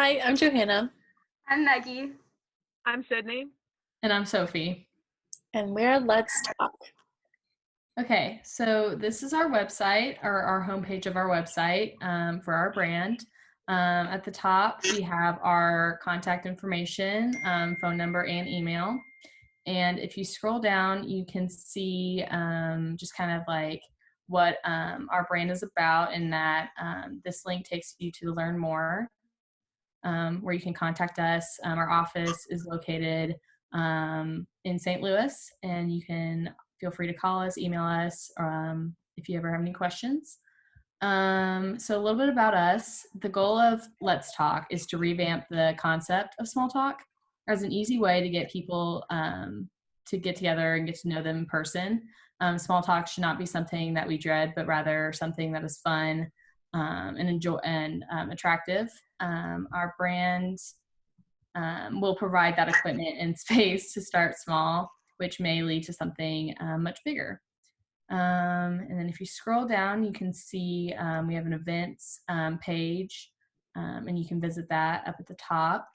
Hi, I'm Johanna, I'm Maggie. I'm Sydney. And I'm Sophie. and we're Let's Talk. Okay, so this is our website, or our homepage of our website for our brand. At the top, we have our contact information, phone number, and email. And if you scroll down, you can see just kind of like what our brand is about, and that this link takes you to learn more, where you can contact us. Our office is located in St. Louis, and you can feel free to call us, email us if you ever have any questions. So a little bit about us. The goal of Let's Talk is to revamp the concept of small talk as an easy way to get people to get together and get to know them in person. Small talk should not be something that we dread, but rather something that is fun and enjoy and attractive. Our brand will provide that equipment and space to start small, which may lead to something much bigger. And then if you scroll down, you can see we have an events page, and you can visit that up at the top.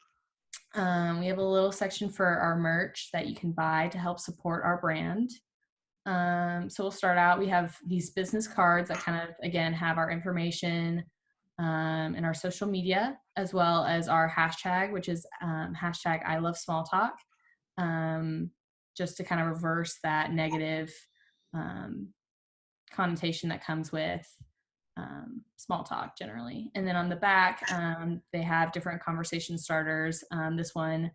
We have a little section for our merch that you can buy to help support our brand. So we'll start out, we have these business cards that kind of, again, have our information and our social media, as well as our hashtag, which is hashtag I love small talk, just to kind of reverse that negative connotation that comes with small talk generally. And then on the back, they have different conversation starters. This one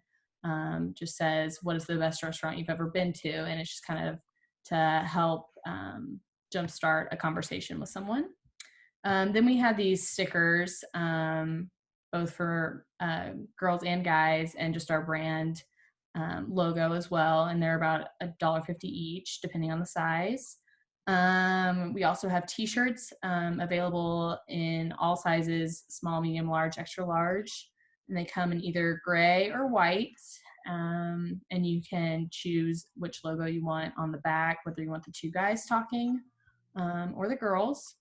just says, what is the best restaurant you've ever been to? And it's just kind of to help jumpstart a conversation with someone. Then we have these stickers, both for girls and guys, and just our brand logo as well. And they're about $1.50 each, depending on the size. We also have t-shirts available in all sizes, small, medium, large, extra large. And they come in either gray or white. And you can choose which logo you want on the back, whether you want the two guys talking or the girls.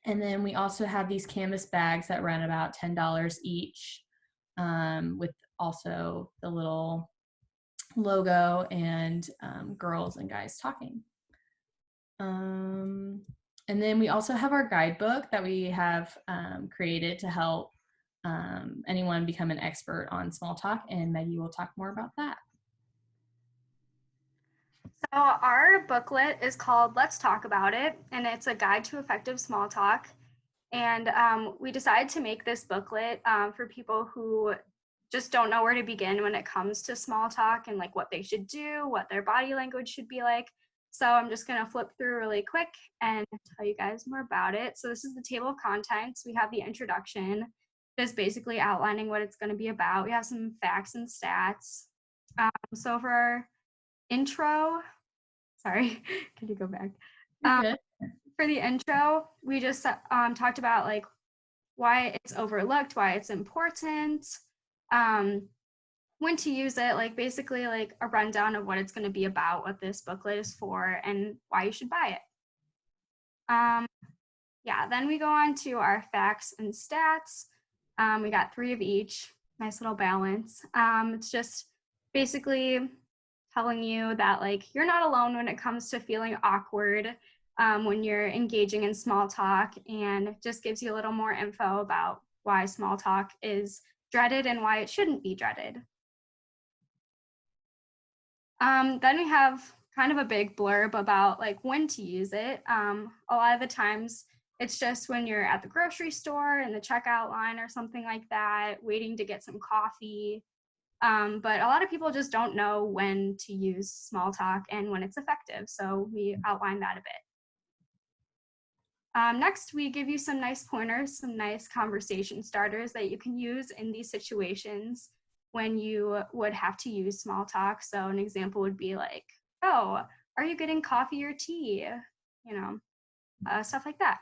And then we also have these canvas bags that run about $10 each, with also the little logo and girls and guys talking. And then we also have our guidebook that we have created to help anyone become an expert on small talk, and Maggie will talk more about that. So our booklet is called Let's Talk About It, and it's a guide to effective small talk. And we decided to make this booklet for people who just don't know where to begin when it comes to small talk and like what they should do, what their body language should be like. So I'm just going to flip through really quick and tell you guys more about it. So this is the table of contents. We have the introduction, just basically outlining what it's going to be about. We have some facts and stats. So for our intro, sorry, could you go back? For the intro, we just talked about like why it's overlooked, why it's important, when to use it, like basically like a rundown of what it's going to be about, what this booklet is for, and why you should buy it. Yeah, then we go on to our facts and stats. We got 3 of each, nice little balance. It's just basically telling you that like you're not alone when it comes to feeling awkward when you're engaging in small talk, and just gives you a little more info about why small talk is dreaded and why it shouldn't be dreaded. Then we have kind of a big blurb about like when to use it. A lot of the times it's just when you're at the grocery store in the checkout line or something like that, waiting to get some coffee. But a lot of people just don't know when to use small talk and when it's effective. So we outline that a bit. Next, we give you some nice pointers, some nice conversation starters that you can use in these situations when you would have to use small talk. So an example would be like, oh, are you getting coffee or tea? You know, stuff like that.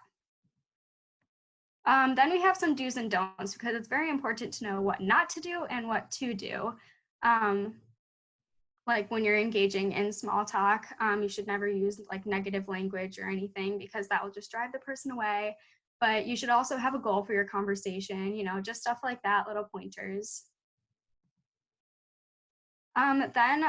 Then we have some do's and don'ts, because it's very important to know what not to do and what to do. Like when you're engaging in small talk, you should never use like negative language or anything, because that will just drive the person away. but you should also have a goal for your conversation, just stuff like that, little pointers. Then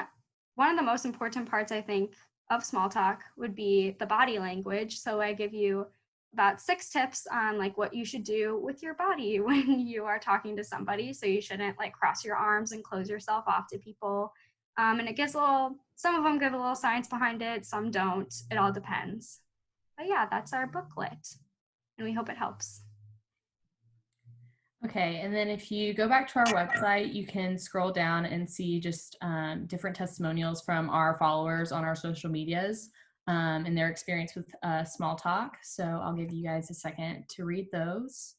one of the most important parts, I think, of small talk would be the body language. So I give you about 6 tips on like what you should do with your body when you are talking to somebody. So you shouldn't like cross your arms and close yourself off to people. And it gives some of them give a little science behind it, some don't. It all depends. But yeah, that's our booklet, and we hope it helps. Okay, and then if you go back to our website, you can scroll down and see just different testimonials from our followers on our social medias and their experience with small talk. So I'll give you guys a second to read those.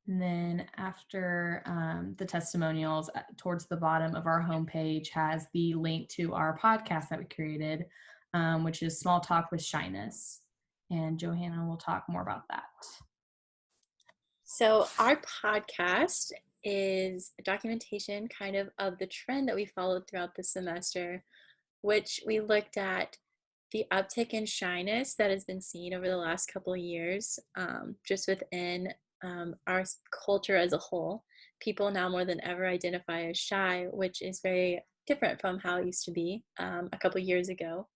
And then after the testimonials, towards the bottom of our homepage has the link to our podcast that we created, which is Small Talk with Shyness. And Johanna will talk more about that. So our podcast is a documentation kind of the trend that we followed throughout the semester, which we looked at the uptick in shyness that has been seen over the last couple of years, just within our culture as a whole. People now more than ever identify as shy, which is very different from how it used to be a couple of years ago.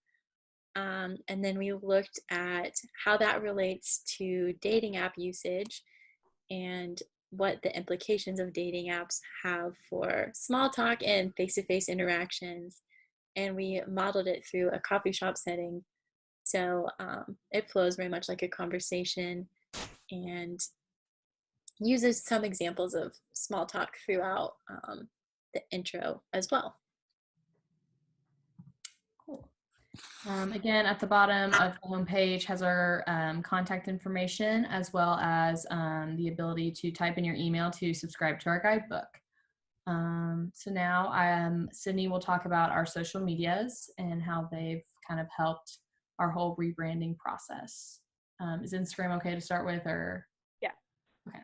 And then we looked at how that relates to dating app usage and what the implications of dating apps have for small talk and face-to-face interactions. And we modeled it through a coffee shop setting. So it flows very much like a conversation and uses some examples of small talk throughout the intro as well. Cool. Again, at the bottom of the homepage has our contact information, as well as the ability to type in your email to subscribe to our guidebook. So now Sydney will talk about our social medias and how they've kind of helped our whole rebranding process. Is Instagram okay to start with, or? Yeah. Okay.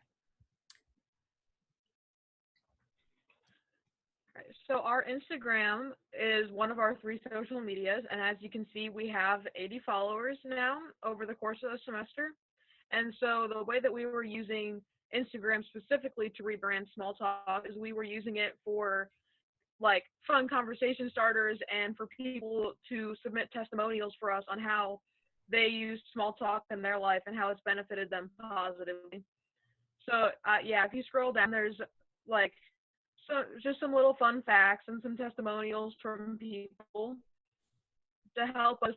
So our Instagram is one of our 3 social medias, and as you can see, we have 80 followers now over the course of the semester. And so the way that we were using Instagram specifically to rebrand Small Talk is we were using it for like fun conversation starters and for people to submit testimonials for us on how they used small talk in their life and how it's benefited them positively. So yeah, if you scroll down, there's like just some little fun facts and some testimonials from people to help us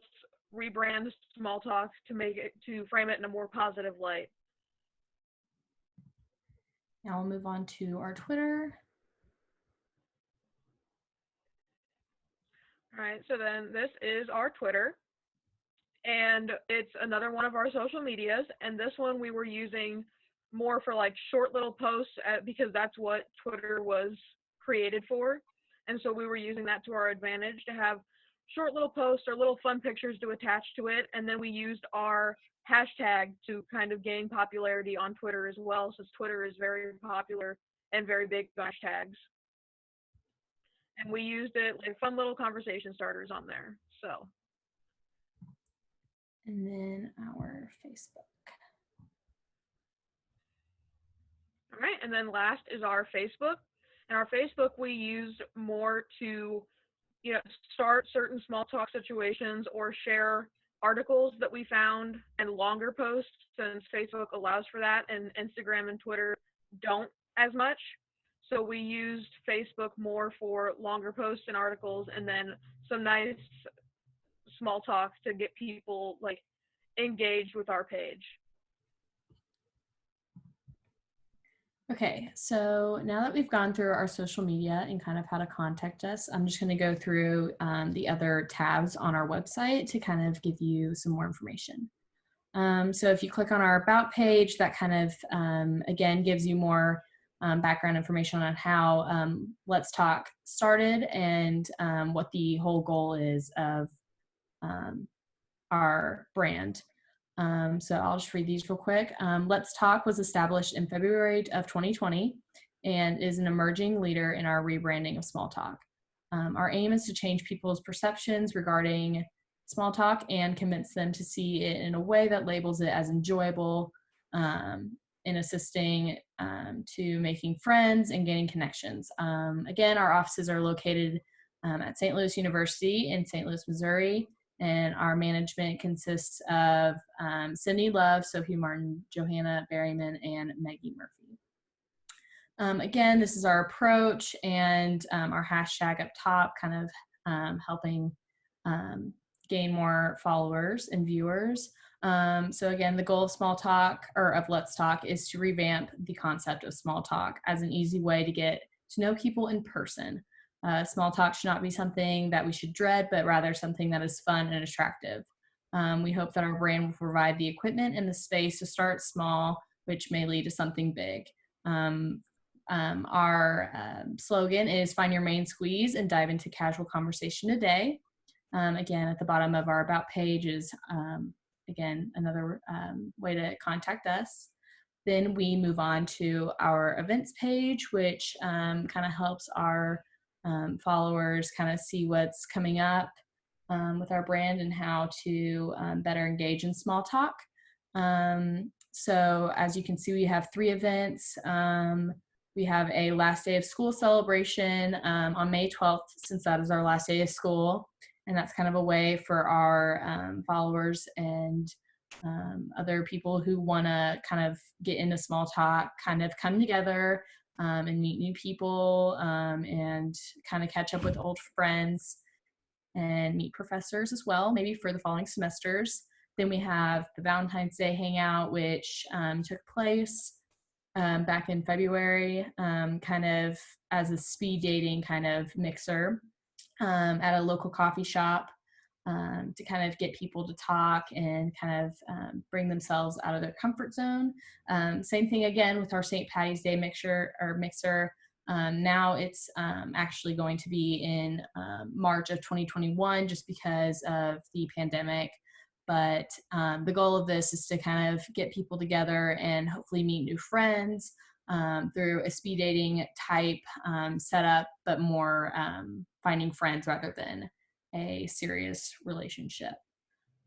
rebrand small talk to frame it in a more positive light. Now we'll move on to our Twitter. All right, so then this is our Twitter, and it's another one of our social medias, and this one we were using more for like short little posts because that's what Twitter was created for. And so we were using that to our advantage to have short little posts or little fun pictures to attach to it. And then we used our hashtag to kind of gain popularity on Twitter as well, since Twitter is very popular and very big on hashtags. And we used it like fun little conversation starters on there. So. And then our Facebook. All right, and then last is our Facebook. And our Facebook we use more to, start certain small talk situations or share articles that we found and longer posts, since Facebook allows for that and Instagram and Twitter don't as much. So we used Facebook more for longer posts and articles, and then some nice small talk to get people like engaged with our page. Okay, so now that we've gone through our social media and kind of how to contact us, I'm just going to go through the other tabs on our website to kind of give you some more information. So if you click on our About page, that kind of, again, gives you more background information on how Let's Talk started and what the whole goal is of our brand. So I'll just read these real quick. Let's Talk was established in February of 2020 and is an emerging leader in our rebranding of small talk. Our aim is to change people's perceptions regarding small talk and convince them to see it in a way that labels it as enjoyable, in assisting to making friends and gaining connections. Again, our offices are located at St. Louis University in St. Louis, Missouri, and our management consists of Cindy Love, Sophie Martin, Johanna Berryman, and Maggie Murphy. Again, this is our approach and our hashtag up top, kind of helping gain more followers and viewers. So again, the goal of Small Talk, or of Let's Talk, is to revamp the concept of small talk as an easy way to get to know people in person. Small talk should not be something that we should dread, but rather something that is fun and attractive. We hope that our brand will provide the equipment and the space to start small, which may lead to something big. Our slogan is "Find your main squeeze and dive into casual conversation today." Again, at the bottom of our About page is, again, another way to contact us. Then we move on to our events page, which kind of helps our followers kind of see what's coming up with our brand and how to better engage in small talk. So as you can see, we have 3 events. We have a last day of school celebration on May 12th, since that is our last day of school. And that's kind of a way for our followers and other people who want to kind of get into small talk, kind of come together and meet new people and kind of catch up with old friends and meet professors as well, maybe for the following semesters. Then we have the Valentine's Day Hangout, which took place back in February, kind of as a speed dating kind of mixer at a local coffee shop to kind of get people to talk and kind of bring themselves out of their comfort zone. Same thing again with our St. Patty's Day mixer. Now it's actually going to be in March of 2021 just because of the pandemic. But the goal of this is to kind of get people together and hopefully meet new friends through a speed dating type setup, but more finding friends rather than a serious relationship.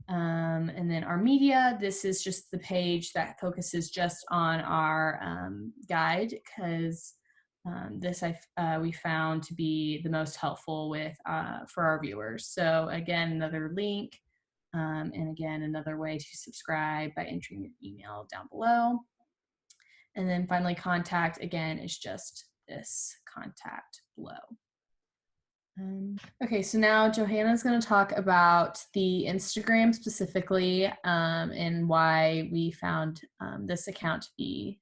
And then our media, this is just the page that focuses just on our guide, because this we found to be the most helpful with for our viewers. So again, another link, and again, another way to subscribe by entering your email down below. And then finally, contact, again, is just this contact below. Okay, so now Johanna's going to talk about the Instagram specifically and why we found this account to be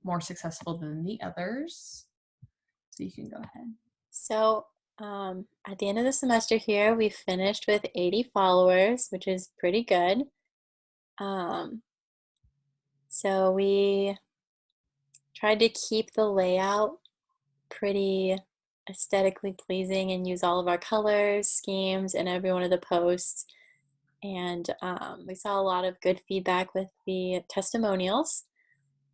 more successful than the others. So you can go ahead. So at the end of the semester here, we finished with 80 followers, which is pretty good. So we tried to keep the layout pretty aesthetically pleasing and use all of our colors, schemes, in every one of the posts. And we saw a lot of good feedback with the testimonials.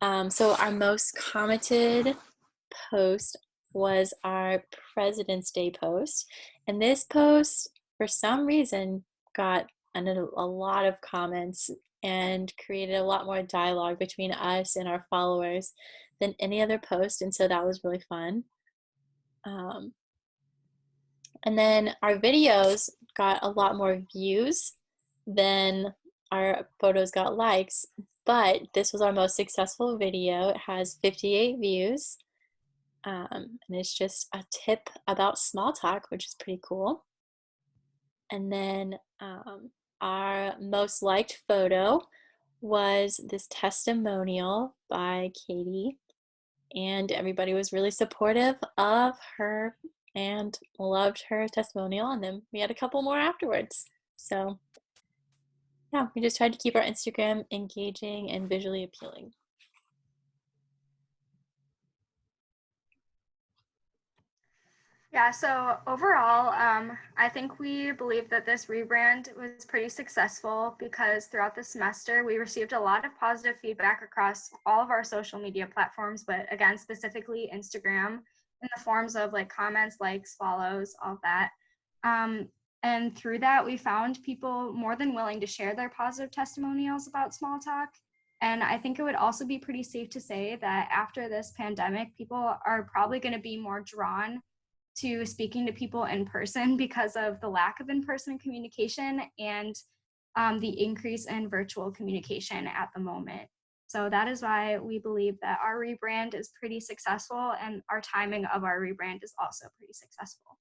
So our most commented post was our President's Day post. And this post, for some reason, got a lot of comments and created a lot more dialogue between us and our followers than any other post. And so that was really fun. And then our videos got a lot more views than our photos got likes, but this was our most successful video. It has 58 views, and it's just a tip about small talk, which is pretty cool. And then our most liked photo was this testimonial by Katie, and everybody was really supportive of her and loved her testimonial, and then we had a couple more afterwards. So yeah, we just tried to keep our Instagram engaging and visually appealing. Yeah, so overall, I think we believe that this rebrand was pretty successful because throughout the semester, we received a lot of positive feedback across all of our social media platforms, but again, specifically Instagram, in the forms of like comments, likes, follows, all that. And through that, we found people more than willing to share their positive testimonials about small talk. And I think it would also be pretty safe to say that after this pandemic, people are probably going to be more drawn to speaking to people in person because of the lack of in-person communication and the increase in virtual communication at the moment. So that is why we believe that our rebrand is pretty successful, and our timing of our rebrand is also pretty successful.